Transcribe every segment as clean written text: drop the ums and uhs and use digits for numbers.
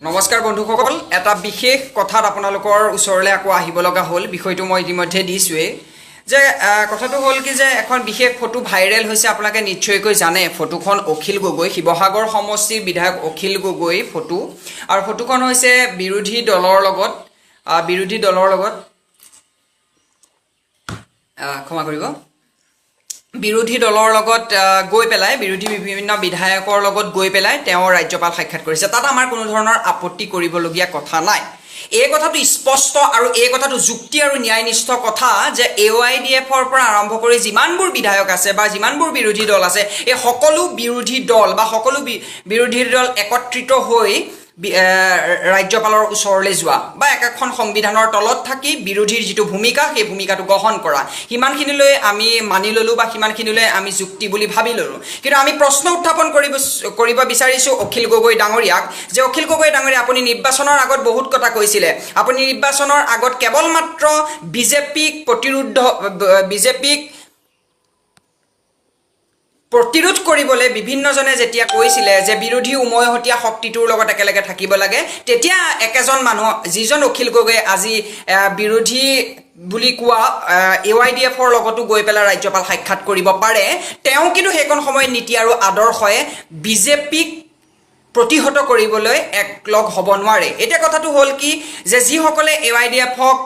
নমস্কাৰ বন্ধুসকল এটা বিশেষ কথাত আপোনালোকৰ ওচৰলৈ আকৌ আহিব লগা হ'ল বিষয়টো মই ইতিমধ্যে দিছোৱে যে কথাটো হ'ল কি যে এখন বিশেষ ফটো ভাইৰেল হৈছে আপোনালোকে নিশ্চয়কৈ জানে ফটোখন অখিল গগৈ শিৱসাগৰ সমষ্টিৰ বিধায়ক অখিল গগৈ ফটো আৰু ফটোখন হৈছে বিৰোধী দলৰ লগত ক্ষমা কৰিব বিৰোধী দলৰ লগত গৈ পেলাই বিৰোধী বিভিন্ন বিধায়কৰ লগত গৈ পেলাই তেওঁ ৰাজ্যপাল সাক্ষাৎ কৰিছে তাত আমাৰ কোনো ধৰণৰ আপত্তি কৰিবলগীয়া কথা নাই এই কথাটো স্পষ্ট আৰু এই কথাটো যুক্তি আৰু ন্যায়নিষ্ঠ কথা যে AYDFৰ পৰা আৰম্ভ কৰি যিমানবোৰ বিধায়ক আছে বা যিমানবোৰ বিৰোধী দল আছে এই সকলো বিৰোধী দল বা সকলো বিৰোধী দল একত্ৰিত হৈ ৰাজ্যপালৰ ওচৰলৈ যোৱা বা একেখন সংবিধানৰ তলত থাকি বিৰোধীৰ যিটো ভূমিকা সেই ভূমিকাটো গ্ৰহণ কৰা সিমানখিনিলৈ আমি মানি ললোঁ বা সিমানখিনিলৈ আমি যুক্তি বুলি ভাবি ললোঁ কিন্তু আমি প্ৰশ্ন উত্থাপন কৰিব বিচাৰিছোঁ অখিল গগৈ ডাঙৰীয়াক যে অখিল গগৈ ডাঙৰীয়া আপুনি নিৰ্বাচনৰ আগত বহুত কথা কৈছিলে আপুনি নিৰ্বাচনৰ আগত কেৱল মাত্ৰ বিজেপিক প্ৰতিৰোধ কৰিবলৈ বিভিন্নজনে যেতিয়া কৈছিলে যে বিৰোধী উমৈহতীয়া শক্তিটোৰ লগত একেলগে থাকিব লাগে তেতিয়া একেজন মানুহ যিজন অখিল গগৈ আজি বিৰোধী বুলি কোৱা AYDFৰ লগতো গৈ পেলাই ৰাজ্যপাল সাক্ষাৎ কৰিব পাৰে তেওঁ কিন্তু সেইখন সময়ত নীতি আৰু আদৰ্শয়ে বিজেপিক প্ৰতিহত কৰিবলৈ একলগ হ'ব নোৱাৰে এটা কথাটো হ'ল কি যে যিসকলে AYDFক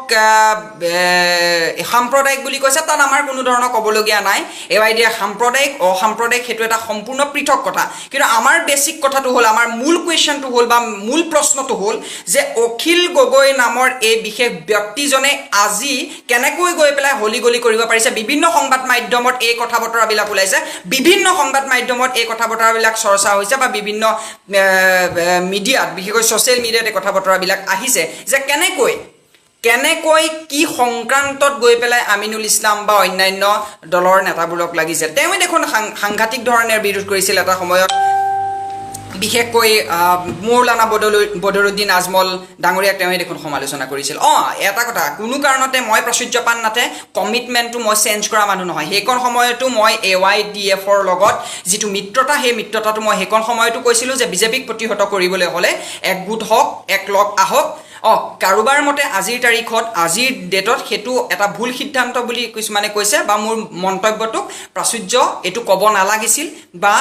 সাম্প্ৰদায়িক বুলি কৈছে তাত আমাৰ কোনো ধৰণৰ ক'বলগীয়া নাই AYDF সাম্প্ৰদায়িক অসাম্প্ৰদায়িক সেইটো এটা সম্পূৰ্ণ পৃথক কথা কিন্তু আমাৰ বেছিক কথাটো হ'ল আমাৰ মূল কুৱেশ্যনটো হ'ল বা মূল প্ৰশ্নটো হ'ল যে অখিল গগৈ নামৰ এই বিশেষ ব্যক্তিজনে আজি কেনেকৈ গৈ পেলাই হলিগলি কৰিব পাৰিছে বিভিন্ন সংবাদ মাধ্যমত এই কথা বতৰাবিলাক ওলাইছে বিভিন্ন সংবাদ মাধ্যমত এই কথা বতৰাবিলাক চৰ্চা হৈছে বা বিভিন্ন মিডিয়াত বিশেষকৈ ছ'চিয়েল মিডিয়াত কথা বতৰাবিলাক আহিছে যে কেনেকৈ কি সংক্ৰান্তত গৈ পেলাই আমিনুল ইছলাম বা অন্যান্য দলৰ নেতাবোৰক লাগিছে তেওঁ দেখোন সাংঘাতিক ধৰণে বিৰোধ কৰিছিল এটা সময়ত বিশেষকৈ মৌলানা বদৰুদ্দিন আজমল ডাঙৰীয়াক তেওঁ দেখোন সমালোচনা কৰিছিল এটা কথা কোনো কাৰণতে মই প্ৰাচুৰ্যপান নাথে কমিটমেণ্টটো মই চেঞ্জ কৰা মানুহ নহয় সেইখন সময়তো মই AYDFৰ লগত যিটো মিত্ৰতা সেই মিত্ৰতাটো মই সেইখন সময়তো কৈছিলোঁ যে বিজেপিক প্ৰতিহত কৰিবলৈ হ'লে একগোট হওক একলগ আহক কাৰোবাৰ মতে আজিৰ তাৰিখত আজিৰ ডেটত সেইটো এটা ভুল সিদ্ধান্ত বুলি কিছুমানে কৈছে বা মোৰ মন্তব্যটোক প্ৰাচুৰ্য এইটো ক'ব নালাগিছিল বা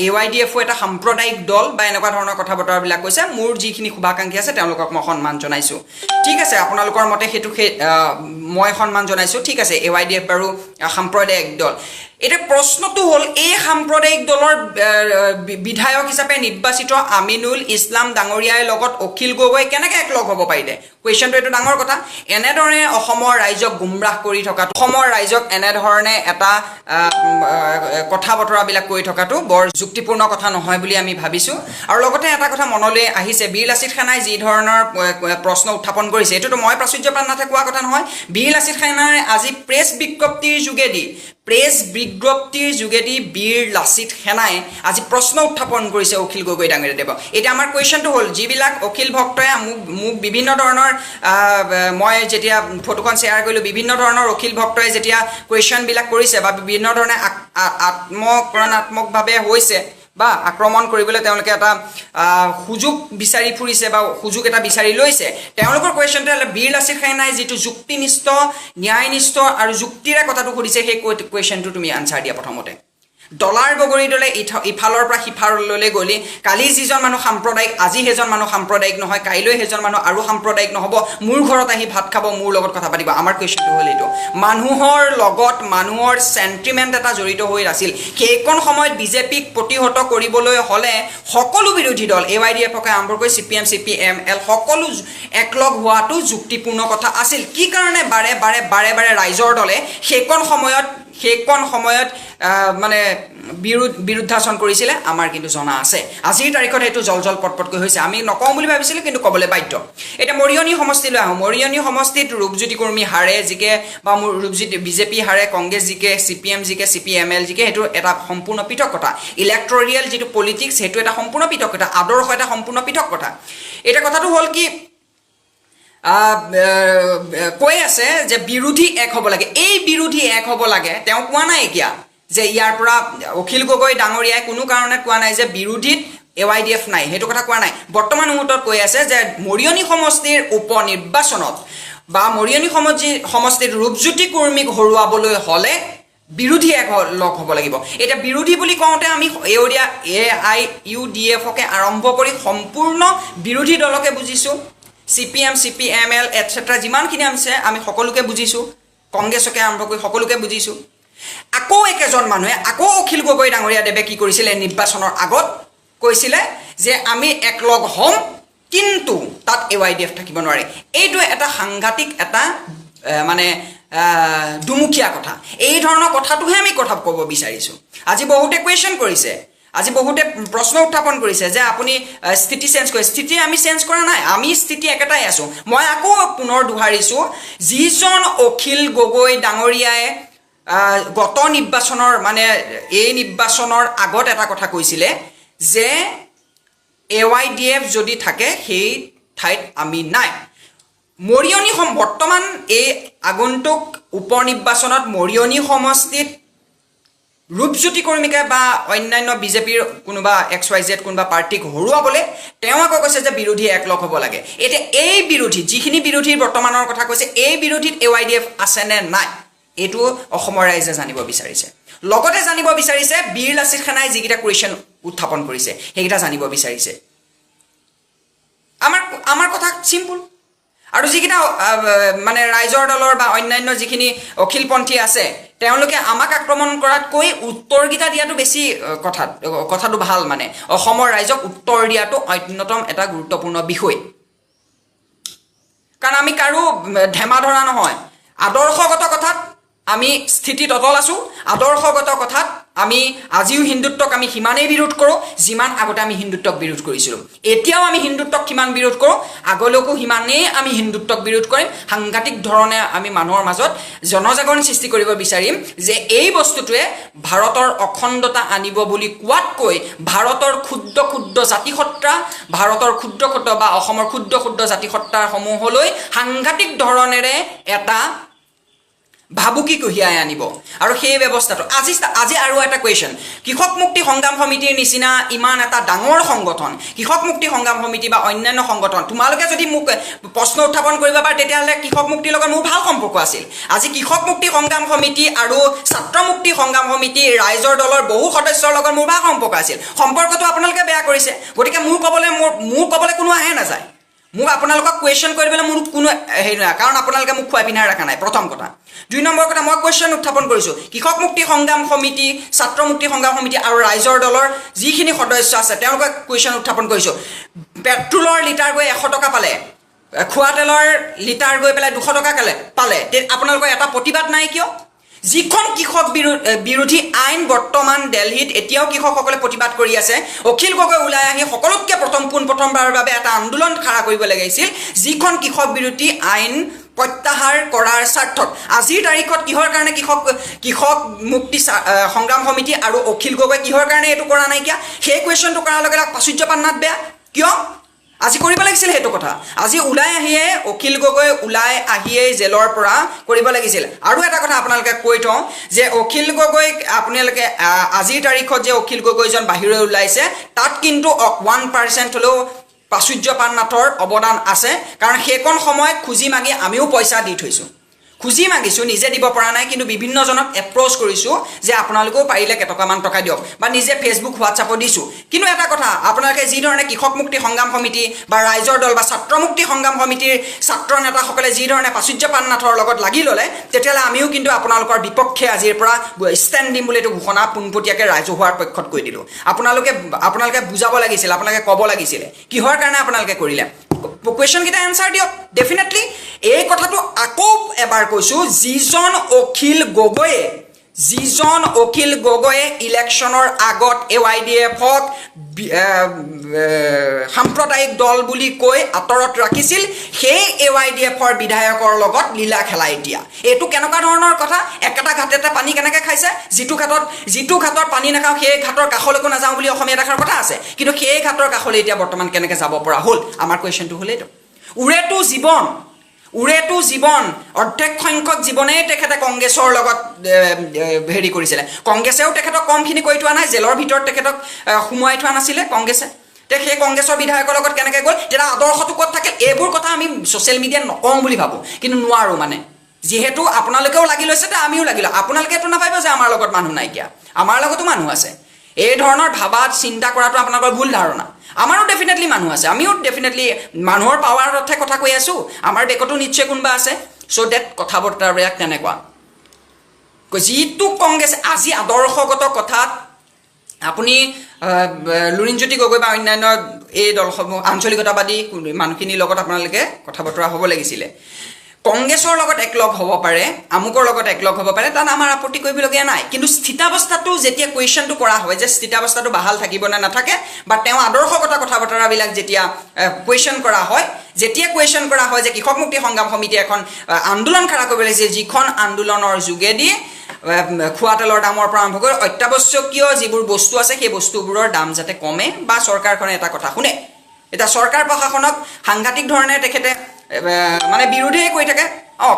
AYDFও এটা সাম্প্ৰদায়িক দল বা এনেকুৱা ধৰণৰ কথা বতৰাবিলাক কৈছে মোৰ যিখিনি শুভাকাংক্ষী আছে তেওঁলোকক মই সন্মান জনাইছোঁ ঠিক আছে আপোনালোকৰ মতে সেইটো মই সন্মান জনাইছোঁ ঠিক আছে AYDF বাৰু সাম্প্ৰদায়িক দল এটা প্ৰশ্নটো হ'ল এই সাম্প্ৰদায়িক দলৰ বিধায়ক হিচাপে নিৰ্বাচিত আমিনুল ইছলাম ডাঙৰীয়াৰ লগত অখিল গগৈ কেনেকৈ একলগ হ'ব পাৰিলে কুৱেশ্যনটো এইটো ডাঙৰ কথা এনেধৰণে অসমৰ ৰাইজক গুমৰাহ কৰি থকাটো অসমৰ ৰাইজক এনেধৰণে এটা কথা বতৰাবিলাক কৰি থকাটো বৰ যুক্তিপূৰ্ণ কথা নহয় বুলি আমি ভাবিছোঁ আৰু লগতে এটা কথা মনলৈ আহিছে বীৰ লাচিত খানাই যি ধৰণৰ প্ৰশ্ন উত্থাপন কৰিছে এইটোতো মই প্ৰাচুৰ্যপান নাথে কোৱা কথা নহয় বীৰ লাচিত খানাই আজি প্ৰেছ বিজ্ঞপ্তিৰ যোগেদি বীৰ লাচিত সেনাই আজি প্ৰশ্ন উত্থাপন কৰিছে অখিল গগৈ ডাঙৰীয়াদেৱক এতিয়া আমাৰ কুৱেশ্যনটো হ'ল যিবিলাক অখিল ভক্তই মোক বিভিন্ন ধৰণৰ মই যেতিয়া ফটোখন শ্বেয়াৰ কৰিলোঁ বিভিন্ন ধৰণৰ অখিল ভক্তই যেতিয়া কুৱেশ্যনবিলাক কৰিছে বা বিভিন্ন ধৰণে আত্মকৰণাত্মকভাৱে হৈছে বা আক্ৰমণ কৰিবলৈ তেওঁলোকে এটা সুযোগ বিচাৰি ফুৰিছে বা সুযোগ এটা বিচাৰি লৈছে তেওঁলোকৰ কুৱেশ্যনটো হ'লে বীৰ লাচিত খানাই যিটো যুক্তিনিষ্ঠ ন্যায়নিষ্ঠ আৰু যুক্তিৰে কথাটো সুধিছে সেই কুৱেশ্যনটো তুমি আনচাৰ দিয়া প্ৰথমতে ডলাৰ বগৰী দলে ইফালৰ পৰা সিফাললৈ গ'লি কালি যিজন মানুহ সাম্প্ৰদায়িক আজি সেইজন মানুহ সাম্প্ৰদায়িক নহয় কাইলৈ সেইজন মানুহ আৰু সাম্প্ৰদায়িক নহ'ব মোৰ ঘৰত আহি ভাত খাব মোৰ লগত কথা পাতিব আমাৰ কুৱেশ্যনটো হ'ল এইটো মানুহৰ চেণ্টিমেণ্ট এটা জড়িত হৈ আছিল সেইখন সময়ত বিজেপিক প্ৰতিহত কৰিবলৈ হ'লে সকলো বিৰোধী দল AYDFকে আৰম্ভ কৰি CPM CPML সকলো একলগ হোৱাটো যুক্তিপূৰ্ণ কথা আছিল কি কাৰণে বাৰে ৰাইজৰ দলে সেইখন সময়ত মানে বিৰুদ্ধাচৰণ কৰিছিলে আমাৰ কিন্তু জনা আছে আজিৰ তাৰিখত সেইটো জল পটকৈ হৈছে আমি নকওঁ বুলি ভাবিছিলোঁ কিন্তু ক'বলৈ বাধ্য এতিয়া মৰিয়নি সমষ্টিলৈ আহোঁ মৰিয়নি সমষ্টিত ৰূপজ্যোতি কুৰ্মী হাৰে জিকে বা বিজেপি হাৰে কংগ্ৰেছ জিকে CPM জিকে CPML জিকে সেইটো এটা সম্পূৰ্ণ পৃথক কথা ইলেক্টৰিয়েল যিটো পলিটিক্স সেইটো এটা সম্পূৰ্ণ পৃথক কথা আদৰ্শ এটা সম্পূৰ্ণ পৃথক কথা এতিয়া কথাটো হ'ল কি কৈ আছে যে বিৰোধী এক হ'ব লাগে এই বিৰোধী এক হ'ব লাগে তেওঁ কোৱা নাই এতিয়া যে ইয়াৰ পৰা অখিল গগৈ ডাঙৰীয়াই কোনো কাৰণত কোৱা নাই যে বিৰোধীত AYDF নাই সেইটো কথা কোৱা নাই বৰ্তমান মুহূৰ্তত কৈ আছে যে মৰিয়নি সমষ্টিৰ উপনিৰ্বাচনত বা মৰিয়নি সমষ্টিৰ ৰূপজ্যোতি কুৰ্মীক হৰুৱাবলৈ হলে বিৰোধী এক লগ হ'ব লাগিব এটা বিৰোধী বুলি কওঁতে আমি AIUDF কে আৰম্ভ কৰি সম্পূৰ্ণ বিৰোধী দলকে বুজিছো CPM CPML এটসেট্ৰা যিমানখিনি আছে আমি সকলোকে বুজিছো কংগ্ৰেছকে আৰম্ভ কৰি সকলোকে বুজিছো আকৌ একেজন মানুহে আকৌ অখিল গগৈ ডাঙৰীয়া দেৱে কি কৰিছিলে নিৰ্বাচনৰ আগত কৈছিলে যে আমি একলগ হম কিন্তু তাত AYDF থাকিব নোৱাৰে এইটো এটা সাংঘাতিক এটা মানে দুমুখীয়া কথা এই ধৰণৰ কথাটোহে আমি কথা ক'ব বিচাৰিছো আজি বহুতে কোৱেশ্চন কৰিছে আজি বহুতে প্ৰশ্ন উত্থাপন কৰিছে যে আপুনি স্থিতি চেঞ্জ কৰে স্থিতি আমি চেঞ্জ কৰা নাই আমি স্থিতি একেটাই আছো মই আকৌ পুনৰ দুহাৰিছো যিজন অখিল গগৈ ডাঙৰীয়াই গত নিৰ্বাচনৰ মানে এই নিৰ্বাচনৰ আগত এটা কথা কৈছিলে যে AYDF যদি থাকে সেই ঠাইত আমি নাই মৰিয়নি বৰ্তমান এই আগন্তুক উপনিৰ্বাচনত মৰিয়নি সমষ্টিত ৰূপজ্যোতি কৰ্মীকে বা অন্যান্য বিজেপিৰ কোনোবা XYZ কোনোবা পাৰ্টিক হৰুৱাবলৈ তেওঁ আকৌ কৈছে যে বিৰোধী একলগ হ'ব লাগে এতিয়া এই বিৰোধী যিখিনি বিৰোধীৰ বৰ্তমানৰ কথা কৈছে এই বিৰোধীত AYDF আছে নে নাই এইটো অসমৰ ৰাইজে জানিব বিচাৰিছে লগতে জানিব বিচাৰিছে বীৰ লাচিত খানাই যিকেইটা কুৱেশ্যন উত্থাপন কৰিছে সেইকেইটা জানিব বিচাৰিছে আমাৰ কথা চিম্পুল আৰু যিকেইটা মানে ৰাইজৰ দলৰ বা অন্যান্য যিখিনি অখিলপন্থী আছে তেওঁলোকে আমাক আক্ৰমণ কৰাতকৈ উত্তৰকেইটা দিয়াটো বেছি কথাটো ভাল মানে অসমৰ ৰাইজক উত্তৰ দিয়াটো অন্যতম এটা গুৰুত্বপূৰ্ণ বিষয় কাৰণ আমি কাৰো ধেমা ধৰা নহয় আদৰ্শগত কথাত আমি স্থিতিত অটল আছো আদৰ্শগত কথাত আমি আজিও হিন্দুত্বক আমি সিমানেই বিৰোধ কৰোঁ যিমান আগতে আমি হিন্দুত্বক বিৰোধ কৰিছিলোঁ এতিয়াও আমি হিন্দুত্বক কিমান বিৰোধ কৰোঁ আগলৈকো সিমানেই আমি হিন্দুত্বক বিৰোধ কৰিম সাংঘাতিক ধৰণে আমি মানুহৰ মাজত জনজাগৰণ সৃষ্টি কৰিব বিচাৰিম যে এই বস্তুটোৱে ভাৰতৰ অখণ্ডতা আনিব বুলি কোৱাতকৈ ভাৰতৰ ক্ষুদ্ৰ ক্ষুদ্ৰ জাতিসত্তা ভাৰতৰ ক্ষুদ্ৰ ক্ষুদ্ৰ বা অসমৰ ক্ষুদ্ৰ ক্ষুদ্ৰ জাতিসত্তাসমূহলৈ সাংঘাতিক ধৰণেৰে এটা ভাবুকি কঢ়িয়াই আনিব আৰু সেই ব্যৱস্থাটো আজি আৰু এটা কুৱেশ্যন কৃষক মুক্তি সংগ্ৰাম সমিতিৰ নিচিনা ইমান এটা ডাঙৰ সংগঠন কৃষক মুক্তি সংগ্ৰাম সমিতি বা অন্যান্য সংগঠন তোমালোকে যদি মোক প্ৰশ্ন উত্থাপন কৰিব পাৰে তেতিয়াহ'লে কৃষক মুক্তিৰ লগত মোৰ ভাল সম্পৰ্ক আছিল আজি কৃষক মুক্তি সংগ্ৰাম সমিতি আৰু ছাত্ৰ মুক্তি সংগ্ৰাম সমিতি ৰাইজৰ দলৰ বহু সদস্যৰ লগত মোৰ ভাল সম্পৰ্ক আছিল সম্পৰ্কটো আপোনালোকে বেয়া কৰিছে গতিকে মোৰ ক'বলৈ কোনো আহে নাযায় মোক আপোনালোকক কুৱেশ্যন কৰিবলৈ মোৰ কোনো হেৰি নাই কাৰণ আপোনালোকে মোক খুৱাই পিন্ধাই ৰখা নাই প্ৰথম কথা 2 নম্বৰ কথা মই কুৱেশ্যন উত্থাপন কৰিছোঁ কৃষক মুক্তি সংগ্ৰাম সমিতি ছাত্ৰ মুক্তি সংগ্ৰাম সমিতি আৰু ৰাইজৰ দলৰ যিখিনি সদস্য আছে তেওঁলোকে কুৱেশ্যন উত্থাপন কৰিছোঁ পেট্ৰলৰ লিটাৰ গৈ 100 টকা পালে খোৱা তেলৰ লিটাৰ গৈ পেলাই 200 টকা পালে আপোনালোকৰ এটা প্ৰতিবাদ নাই কিয় যিখন কৃষক বিৰোধী আইন বৰ্তমান দিল্লীত এতিয়াও কৃষকসকলে প্ৰতিবাদ কৰি আছে অখিল গগৈ ওলাই আহি সকলোতকৈ প্ৰথমবাৰৰ বাবে এটা আন্দোলন খাৰা কৰিব লাগিছিল যিখন কৃষক বিৰোধী আইন প্ৰত্যাহাৰ কৰাৰ স্বাৰ্থত আজিৰ তাৰিখত কিহৰ কাৰণে কৃষক মুক্তি সংগ্ৰাম সমিতি আৰু অখিল গগৈ কিহৰ কাৰণে এইটো কৰা নাইকিয়া সেই কুৱেশ্যনটো কৰাৰ লগে লগে প্ৰাচুৰ্যপান্নাত বেয়া কিয় আজি কৰিব লাগিছিল সেইটো কথা আজি ওলাই আহিয়ে অখিল গগৈ ওলাই আহিয়ে জেলৰ পৰা কৰিব লাগিছিল আৰু এটা কথা আপোনালোকে কৈ থওঁ যে অখিল গগৈ আপোনালোকে আজিৰ তাৰিখত যে অখিল গগৈজন বাহিৰলৈ ওলাইছে তাত কিন্তু 1% হ'লেও প্ৰাচুৰ্যপান্নাথৰ অৱদান আছে কাৰণ সেইকণ সময়ত খুজি মাগি আমিও পইচা দি থৈছোঁ খুজি মাগিছোঁ নিজে দিব পৰা নাই কিন্তু বিভিন্নজনক এপ্ৰ'চ কৰিছোঁ যে আপোনালোকেও পাৰিলে কেইটকামান টকা দিয়ক বা নিজে ফেচবুক হোৱাটছআপত দিছোঁ কিন্তু এটা কথা আপোনালোকে যিধৰণে কৃষক মুক্তি সংগ্ৰাম সমিতি বা ৰাইজৰ দল বা ছাত্ৰ মুক্তি সংগ্ৰাম সমিতিৰ ছাত্ৰ নেতাসকলে যিধৰণে প্ৰাচুৰ্যপান্নাথৰ লগত লাগি ল'লে তেতিয়াহ'লে আমিও কিন্তু আপোনালোকৰ বিপক্ষে আজিৰ পৰা ষ্টেণ্ড দিম বুলি এইটো ঘোষণা পোনপটীয়াকৈ ৰাজহুৱাৰ পক্ষত কৈ দিলোঁ আপোনালোকে বুজাব লাগিছিল আপোনালোকে ক'ব লাগিছিলে কিহৰ কাৰণে আপোনালোকে কৰিলে কুৱেশ্যনকেইটা এনচাৰ দিয়ক ডেফিনেটলি এই কথাটো আকৌ এবাৰ কৈছোঁ যিজন অখিল গগৈয়ে ইলেকশ্যনৰ আগত AYDFক সাম্প্ৰদায়িক দল বুলি কৈ আঁতৰত ৰাখিছিল সেই AYDFৰ বিধায়কৰ লগত লীলা খেলা এতিয়া এইটো কেনেকুৱা ধৰণৰ কথা একেটা ঘাটতে পানী কেনেকৈ খাইছে যিটো ঘাটত পানী নাখাওঁ সেই ঘাটৰ কাষলৈকো নাযাওঁ বুলি অসমীয়া দেখাৰ কথা আছে কিন্তু সেই ঘাটৰ কাষলৈ এতিয়া বৰ্তমান কেনেকৈ যাব পৰা হ'ল আমাৰ কুৱেশ্যনটো হ'ল এইটো উৰেটো জীৱন অৰ্ধেক সংখ্যক জীৱনেই তেখেতে কংগ্ৰেছৰ লগত হেৰি কৰিছিলে কংগ্ৰেছেও তেখেতক কমখিনি কৰি থোৱা নাই জেলৰ ভিতৰত তেখেতক সোমোৱাই থোৱা নাছিলে কংগ্ৰেছে সেই কংগ্ৰেছৰ বিধায়কৰ লগত কেনেকৈ গ'ল, তেতিয়া আদৰ্শটো ক'ত থাকে, এইবোৰ কথা আমি ছ'চিয়েল মিডিয়াত নকওঁ বুলি ভাবোঁ, কিন্তু নোৱাৰোঁ মানে। যিহেতু আপোনালোকেও লাগি লৈছে তে আমিও লাগিলোঁ। আপোনালোকেতো নাভাবিব যে আমাৰ লগত মানুহ নাইকিয়া, আমাৰ লগতো মানুহ আছে। এই ধৰণৰ ভাবাত চিন্তা কৰাটো আপোনালোকৰ ভুল ধাৰণা। আমাৰো ডেফিনেটলি মানুহ আছে, আমিও ডেফিনেটলি মানুহৰ পাৱাৰতহে কথা কৈ আছোঁ, আমাৰ বেকতো নিশ্চয় কোনোবা আছে। চ' ডেট কথা বতৰাবিলাক তেনেকুৱা। যিটো কংগ্ৰেছ আজি আদৰ্শগত কথাত আপুনি লুৰিণজ্যোতি গগৈ বা অন্যান্য এই দলসমূহ আঞ্চলিকতাবাদী মানুহখিনিৰ লগত আপোনালোকে কথা বতৰা হ'ব লাগিছিলে। কংগ্ৰেছৰ লগত একলগ হ'ব পাৰে, আমুকৰ লগত একলগ হ'ব পাৰে, তাত আমাৰ আপত্তি কৰিবলগীয়া নাই। কিন্তু স্থিতাৱস্থাটো যেতিয়া কুৱেশ্যনটো কৰা হয় যে স্থিতাৱস্থাটো বাহাল থাকিব নে নাথাকে, বা তেওঁ আদৰ্শগত কথা বতৰাবিলাক যেতিয়া কুৱেশ্যন কৰা হয়, যেতিয়া কুৱেশ্যন কৰা হয় যে কৃষক মুক্তি সংগ্ৰাম সমিতিয়ে এখন আন্দোলন খাৰা কৰিব লাগিছে, যিখন আন্দোলনৰ যোগেদি খোৱা তেলৰ দামৰ পৰা আৰম্ভ কৰি অত্যাৱশ্যকীয় যিবোৰ বস্তু আছে সেই বস্তুবোৰৰ দাম যাতে কমে বা চৰকাৰখনে এটা কথা শুনে। এতিয়া চৰকাৰ প্ৰশাসনক সাংঘাতিক ধৰণে তেখেতে মানে বিৰোধেই কৰি থাকে।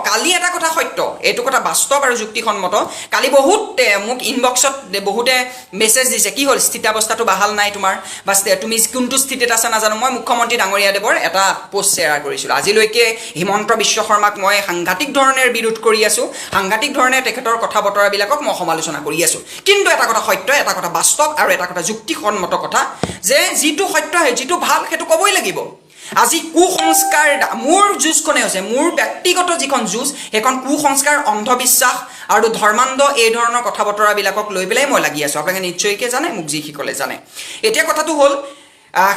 কালি এটা কথা সত্য, এইটো কথা বাস্তৱ আৰু যুক্তিসন্মত। কালি বহুতে মোক ইনবক্সত বহুতে মেছেজ দিছে, কি হ'ল স্থিতাৱস্থাটো বাহাল নাই তোমাৰ, বা তুমি কোনটো স্থিতিত আছে নাজানো। মই মুখ্যমন্ত্ৰী ডাঙৰীয়াদেৱৰ এটা পোষ্ট শ্বেয়াৰ কৰিছিলোঁ। আজিলৈকে হিমন্ত বিশ্ব শৰ্মাক মই সাংঘাতিক ধৰণে বিৰোধ কৰি আছোঁ, সাংঘাতিক ধৰণে তেখেতৰ কথা বতৰাবিলাকক মই সমালোচনা কৰি আছোঁ। কিন্তু এটা কথা সত্য, এটা কথা বাস্তৱ আৰু এটা কথা যুক্তিসন্মত কথা, যে যিটো সত্য যিটো ভাল সেইটো ক'বই লাগিব। আজি কুসংস্কাৰ, মোৰ যুঁজখনে হৈছে মোৰ ব্যক্তিগত যিখন যুঁজ, সেইখন কুসংস্কাৰ, অন্ধবিশ্বাস আৰু ধৰ্মান্ধ এই ধৰণৰ কথা বতৰাবিলাকক লৈ পেলাই মই লাগি আছোঁ। আপোনালোকে নিশ্চয়কৈ জানে, মোক যিসকলে জানে। এতিয়া কথাটো হ'ল,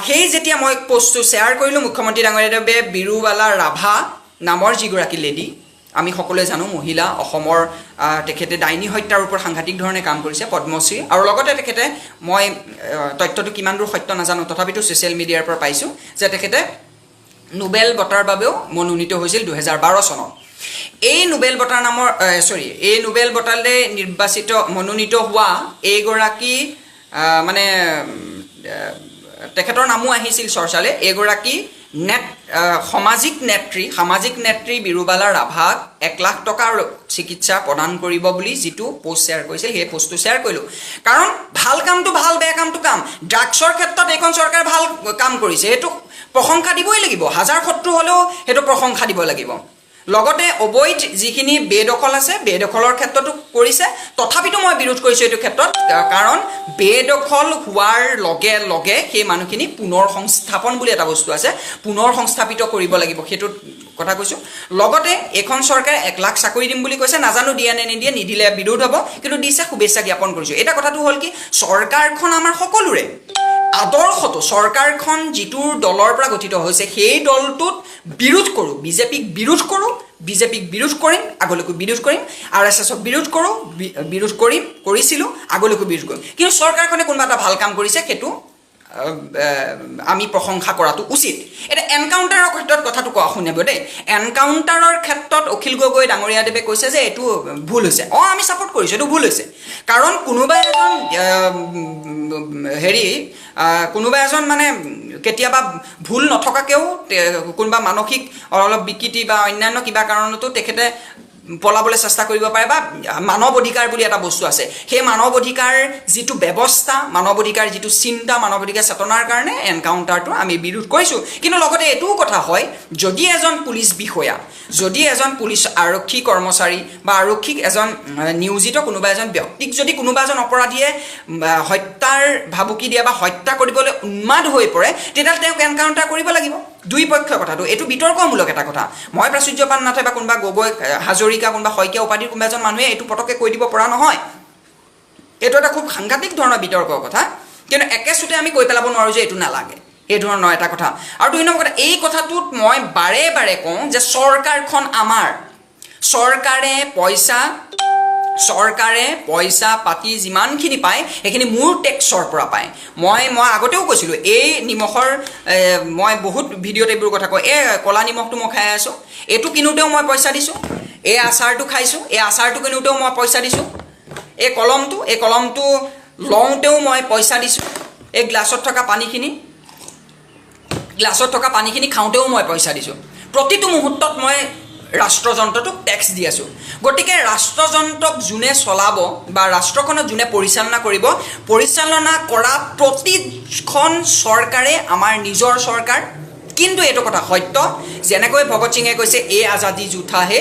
সেই যেতিয়া মই পোষ্টটো শ্বেয়াৰ কৰিলোঁ, মুখ্যমন্ত্ৰী ডাঙৰীয়াদেৱে বিৰুবালা ৰাভা নামৰ যিগৰাকী লেডি, আমি সকলোৱে জানো মহিলা, অসমৰ তেখেতে ডাইনী হত্যাৰ ওপৰত সাংঘাতিক ধৰণে কাম কৰিছে, পদ্মশ্ৰী। আৰু লগতে তেখেতে, মই তথ্যটো কিমান দূৰ সত্য নাজানো, তথাপিতো ছ'চিয়েল মিডিয়াৰ পৰা পাইছোঁ যে তেখেতে নোবেল বঁটাৰ বাবেও মনোনীত হৈছিল 2012 চনত। এই নোবেল বঁটাৰ নামৰ এই নোবেল বঁটালৈ মনোনীত হোৱা এইগৰাকী মানে তেখেতৰ নামো আহিছিল চৰ্চালৈ। এইগৰাকী সামাজিক নেত্ৰী বিৰুবালা ৰাভাক 1 লাখ টকাৰ চিকিৎসা প্ৰদান কৰিব বুলি যিটো পোষ্ট শ্বেয়াৰ কৰিছিল, সেই পোষ্টটো শ্বেয়াৰ কৰিলোঁ। কাৰণ ভাল কামটো ভাল, বেয়া কামটো কাম। ড্ৰাগছৰ ক্ষেত্ৰত এইখন চৰকাৰে ভাল কাম কৰিছে, সেইটো প্ৰশংসা দিবই লাগিব। হাজাৰ শত্ৰু হ'লেও সেইটো প্ৰশংসা দিব লাগিব। লগতে অবৈধ যিখিনি বেদখল আছে, বেদখলৰ ক্ষেত্ৰতো কৰিছে। তথাপিতো মই বিৰোধ কৰিছোঁ এইটো ক্ষেত্ৰত, কাৰণ বেদখল হোৱাৰ লগে লগে সেই মানুহখিনি পুনৰ সংস্থাপন বুলি এটা বস্তু আছে, পুনৰ সংস্থাপিত কৰিব লাগিব, সেইটোত কথা কৈছোঁ। লগতে এইখন চৰকাৰে 1 লাখ চাকৰি দিম বুলি কৈছে, নাজানো দিয়ে নে নিদিয়ে, নিদিলে বিৰোধ হ'ব, কিন্তু দিছে, শুভেচ্ছা জ্ঞাপন কৰিছোঁ। এটা কথাটো হ'ল কি, চৰকাৰখন আমাৰ সকলোৰে আদৰ্শটো, চৰকাৰখন যিটো দলৰ পৰা গঠিত হৈছে সেই দলটোত বিৰোধ কৰোঁ, বিজেপিক বিৰোধ কৰোঁ, বিজেপিক বিৰোধ কৰিম, আগলৈকো বিৰোধ কৰিম, RSSক বিৰোধ কৰোঁ, বিৰোধ কৰিছিলোঁ, আগলৈকো বিৰোধ কৰিম। কিন্তু চৰকাৰখনে কোনোবা এটা ভাল কাম কৰিছে, সেইটো আমি প্ৰশংসা কৰাটো উচিত। এতিয়া এনকাউণ্টাৰৰ ক্ষেত্ৰত কথাটো শুনিব দেই। এনকাউণ্টাৰৰ ক্ষেত্ৰত অখিল গগৈ ডাঙৰীয়াদেৱে কৈছে যে এইটো ভুল হৈছে। আমি ছাপোৰ্ট কৰিছোঁ, এইটো ভুল হৈছে। কাৰণ কোনোবা এজন মানে কেতিয়াবা ভুল নথকাকেও কোনোবা মানসিক অলপ বিকৃতি বা অন্যান্য কিবা কাৰণতো তেখেতে পলাবলৈ চেষ্টা কৰিব পাৰে, বা মানৱ অধিকাৰ বুলি এটা বস্তু আছে, সেই মানৱ অধিকাৰ যিটো ব্যৱস্থা, মানৱ অধিকাৰ যিটো চিন্তা, মানৱ অধিকাৰ চেতনাৰ কাৰণে এনকাউণ্টাৰটো আমি বিৰোধ কৰিছোঁ। কিন্তু লগতে এইটোও কথা হয়, যদি এজন পুলিচ বিষয়া, যদি এজন পুলিচ আৰক্ষী কৰ্মচাৰী বা আৰক্ষীক এজন নিয়োজিত কোনোবা এজন ব্যক্তিক যদি কোনোবা এজন অপৰাধীয়ে হত্যাৰ ভাবুকি দিয়ে বা হত্যা কৰিবলৈ উন্মাদ হৈ পৰে, তেতিয়াহ'লে তেওঁক এনকাউণ্টাৰ কৰিব লাগিব। দুই পক্ষৰ কথাটো, এইটো বিতৰ্কমূলক এটা কথা। মই প্ৰাচুৰ্যপান নাথে বা কোনোবা গগৈ, হাজৰিকা, কোনোবা শইকীয়া উপাধিৰ কোনোবা এজন মানুহে এইটো পটককৈ কৈ দিব পৰা নহয়। এইটো এটা খুব সাংঘাতিক ধৰণৰ বিতৰ্কৰ কথা, কিন্তু একেচোতে আমি কৈ পেলাব নোৱাৰোঁ যে এইটো নালাগে, এই ধৰণৰ এটা কথা। আৰু 2 নম্বৰ কথা, এই কথাটোত মই বাৰে বাৰে কওঁ যে চৰকাৰখন আমাৰ, চৰকাৰে পইচা পাতি যিমানখিনি পায় সেইখিনি মোৰ টেক্সৰ পৰা পায়। মই আগতেও কৈছিলোঁ, এই নিমখৰ মই বহুত ভিডিঅ'ত এইবোৰ কথা কওঁ, এই ক'লা নিমখটো মই খাই আছোঁ, এইটো কিনোতেও মই পইচা দিছোঁ। এই আচাৰটো খাইছোঁ, এই আচাৰটো কিনোতেও মই পইচা দিছোঁ। এই কলমটো লওঁতেও মই পইচা দিছোঁ। এই গ্লাছত থকা পানীখিনি খাওঁতেও মই পইচা দিছোঁ। প্ৰতিটো মুহূৰ্তত মই ৰাষ্ট্ৰযন্ত্ৰটোক টেক্স দি আছোঁ গতিকে ৰাষ্ট্ৰযন্ত্ৰক যোনে চলাব বা ৰাষ্ট্ৰখনক যোনে পৰিচালনা কৰা প্ৰতিখন চৰকাৰে আমাৰ নিজৰ চৰকাৰ কিন্তু এইটো কথা সত্য যেনেকৈ ভগত সিঙে কৈছে এই আজাদী জুঠা হে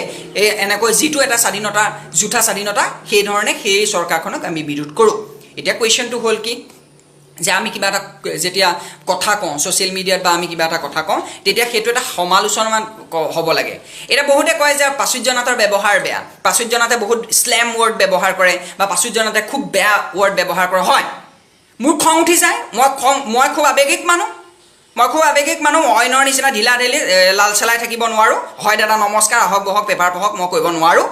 এনেকৈ যিটো এটা স্বাধীনতা জুঠা স্বাধীনতা সেই ধৰণে সেই চৰকাৰখনক আমি বিৰোধ কৰোঁ এতিয়া কুৱেশ্যনটো হ'ল কি যে আমি কিবা এটা যেতিয়া কথা কওঁ ছ'চিয়েল মিডিয়াত বা আমি কিবা এটা কথা কওঁ তেতিয়া সেইটো এটা সমালোচনা হ'ব লাগে এতিয়া বহুতে কয় যে প্ৰাচুৰ্যনাথৰ ব্যৱহাৰ বেয়া প্ৰাচুৰ্যনাথে বহুত স্লেম ৱৰ্ড ব্যৱহাৰ কৰে বা প্ৰাচুৰ্যনাথে খুব বেয়া ৱৰ্ড ব্যৱহাৰ কৰে হয় মোৰ খং উঠি যায় মই খুব আৱেগিক মানুহ অইনৰ নিচিনা ঢিলা ঢিলি লাল চেলাই থাকিব নোৱাৰোঁ হয় দাদা নমস্কাৰ আহক বহক পেপাৰ পঢ়ক মই কৰিব নোৱাৰোঁ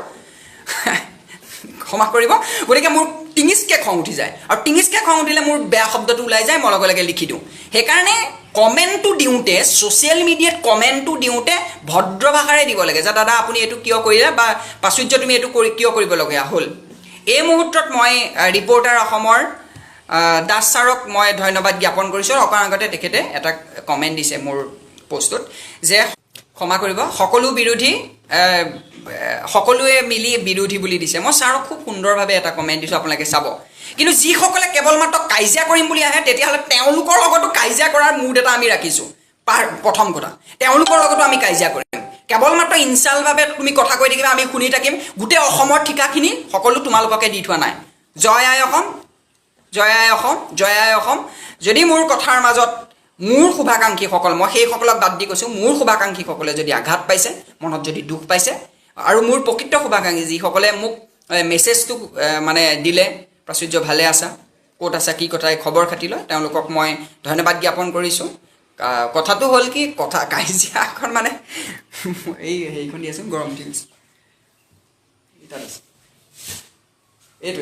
ক্ষমা কৰিব গতিকে মোৰ টিঙিচকৈ খং উঠি যায় আৰু টিঙিচকৈ খং উঠিলে মোৰ বেয়া শব্দটো ওলাই যায় মই লগে লগে লিখি দিওঁ সেইকাৰণে কমেণ্টটো দিওঁতে ছ'চিয়েল মিডিয়াত কমেণ্টটো দিওঁতে ভদ্ৰ ভাষাৰে দিব লাগে যে দাদা আপুনি এইটো কিয় কৰিলে বা প্ৰাচুৰ্য তুমি এইটো কিয় কৰিবলগীয়া হ'ল এই মুহূৰ্তত মই ৰিপৰ্টাৰ অসমৰ দাস ছাৰক মই ধন্যবাদ জ্ঞাপন কৰিছোঁ অকণ আগতে তেখেতে এটা কমেণ্ট দিছে মোৰ পোষ্টটোত যে ক্ষমা কৰিব সকলোৱে মিলি বিৰোধী বুলি দিছে মই ছাৰক খুব সুন্দৰভাৱে এটা কমেণ্ট দিছোঁ আপোনালোকে চাব কিন্তু যিসকলে কেৱল মাত্ৰ কাজিয়া কৰিম বুলি আহে তেতিয়াহ'লে তেওঁলোকৰ লগতো কাজিয়া কৰাৰ মুড এটা আমি ৰাখিছোঁ প্ৰথম কথা তেওঁলোকৰ লগতো আমি কাজিয়া কৰিম কেৱল মাত্ৰ ইনচালভাৱে তুমি কথা কৈ থাকিবা আমি শুনি থাকিম গোটেই অসমৰ ঠিকাখিনি সকলো তোমালোককে দি থোৱা নাই জয় আই অসম জয় আই অসম জয় আই অসম যদি মোৰ কথাৰ মাজত মোৰ শুভাকাংক্ষীসকল মই সেইসকলক বাদ দি কৈছোঁ মোৰ শুভাকাংক্ষীসকলে যদি আঘাত পাইছে মনত যদি দুখ পাইছে আৰু মোৰ প্ৰকৃত শুভাকাংক্ষী যিসকলে মোক মেছেজটো মানে দিলে প্ৰাচুৰ্য ভালে আছা ক'ত আছা কি কথা খবৰ খাতি লয় তেওঁলোকক মই ধন্যবাদ জ্ঞাপন কৰিছোঁ কথাটো হ'ল কি কথা কাজিয়াখন মানে এই হেৰিখন দি আছোঁ গৰম উঠি গৈছে এইটো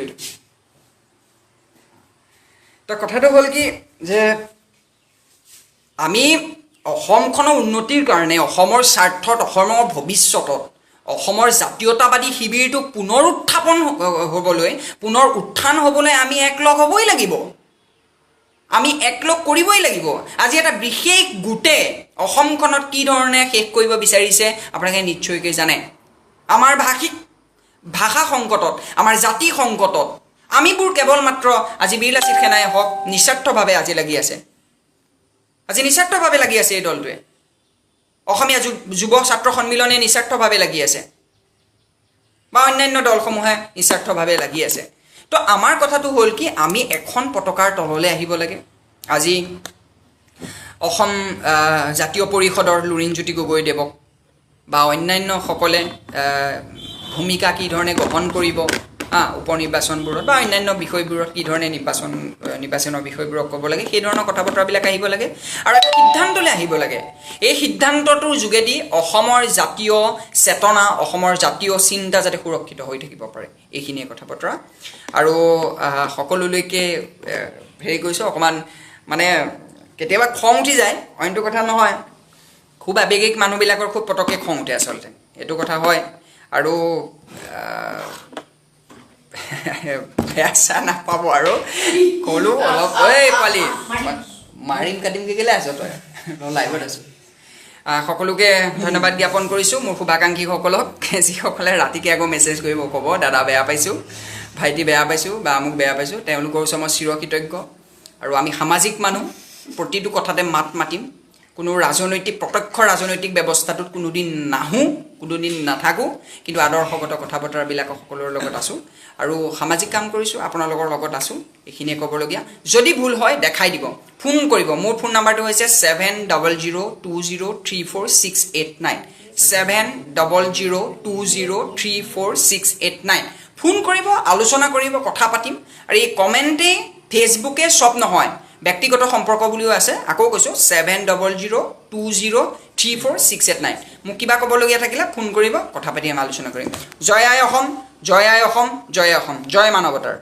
তো কথাটো হ'ল কি যে আমি অসমখনৰ উন্নতিৰ কাৰণে অসমৰ স্বাৰ্থত অসমৰ ভৱিষ্যতত অসমৰ জাতীয়তাবাদী শিবিৰটো পুনৰ উত্থান হ'বলৈ আমি একলগ হ'বই লাগিব আমি একলগ কৰিবই লাগিব আজি এটা বিশেষ গোটে অসমখনত কি ধৰণে শেষ কৰিব বিচাৰিছে আপোনালোকে নিশ্চয়কৈ জানে আমাৰ ভাষা সংকটত আমাৰ জাতি সংকটত আমিবোৰ কেৱল মাত্ৰ আজি বীৰ লাচিত সেনাই হওক নিস্বাৰ্থভাৱে আজি লাগি আছে এই দলটোৱে অসমীয়া যুৱ ছাত্ৰ সন্মিলনে নিস্বাৰ্থভাৱে লাগি আছে বা অন্যান্য দলসমূহে নিস্বাৰ্থভাৱে লাগি আছে তো আমাৰ কথাটো হ'ল কি আমি এখন পতাকাৰ তললৈ আহিব লাগে আজি অসম জাতীয় পৰিষদৰ লুৰিণজ্যোতি গগৈদেৱক বা অন্যান্যসকলে ভূমিকা কি ধৰণে গ্ৰহণ কৰিব উপ নিৰ্বাচনবোৰত বা অন্যান্য বিষয়বোৰত কি ধৰণে নিৰ্বাচনৰ বিষয়বোৰক ক'ব লাগে সেই ধৰণৰ কথা বতৰাবিলাক আহিব লাগে আৰু এটা সিদ্ধান্তলৈ আহিব লাগে এই সিদ্ধান্তটোৰ যোগেদি অসমৰ জাতীয় চেতনা অসমৰ জাতীয় চিন্তা যাতে সুৰক্ষিত হৈ থাকিব পাৰে এইখিনিয়ে কথা বতৰা আৰু সকলোলৈকে হেৰি কৰিছোঁ অকণমান মানে কেতিয়াবা খং উঠি যায় অইনটো কথা নহয় খুব আৱেগিক মানুহবিলাকৰ খুব পটককৈ খং উঠে আচলতে এইটো কথা হয় আৰু বেয়া চা নাপাব আৰু ক'লোঁ অলপ এই পোৱালি মাৰিম কাটিমকৈ কেলৈ আছ তই লাইভত আছোঁ সকলোকে ধন্যবাদ জ্ঞাপন কৰিছোঁ মোৰ শুভাকাংক্ষীসকলক যিসকলে ৰাতিকৈ আকৌ মেছেজ কৰিব ক'ব দাদা বেয়া পাইছোঁ ভাইটি বেয়া পাইছোঁ বা আমুক বেয়া পাইছোঁ তেওঁলোকৰ ওচৰত মই চিৰকৃতজ্ঞ আৰু আমি সামাজিক মানুহ প্ৰতিটো কথাতে মাত মাতিম কোনো প্ৰত্যক্ষ ৰাজনৈতিক ব্যৱস্থাটোত কোনোদিন নাহোঁ কোনোদিন নাথাকোঁ কিন্তু আদৰ্শগত কথা বতৰাবিলাক সকলোৰে লগত আছোঁ আৰু সামাজিক কাম কৰিছোঁ আপোনালোকৰ লগত আছোঁ এইখিনিয়ে ক'বলগীয়া যদি ভুল হয় দেখাই দিব ফোন কৰিব মোৰ ফোন নাম্বাৰটো হৈছে 7002034689 7002034689 ফোন কৰিব আলোচনা কৰিব কথা পাতিম আৰু এই কমেণ্টে ফেচবুকে চব নহয় ব্যক্তিগত সম্পৰ্ক বুলিও আছে আকৌ কৈছোঁ 7002034689 মোক কিবা ক'বলগীয়া থাকিলে ফোন কৰিব কথা পাতি আমি আলোচনা কৰিম জয় আই অসম জয় আই অসম জয় আই অসম জয় মানৱতাৰ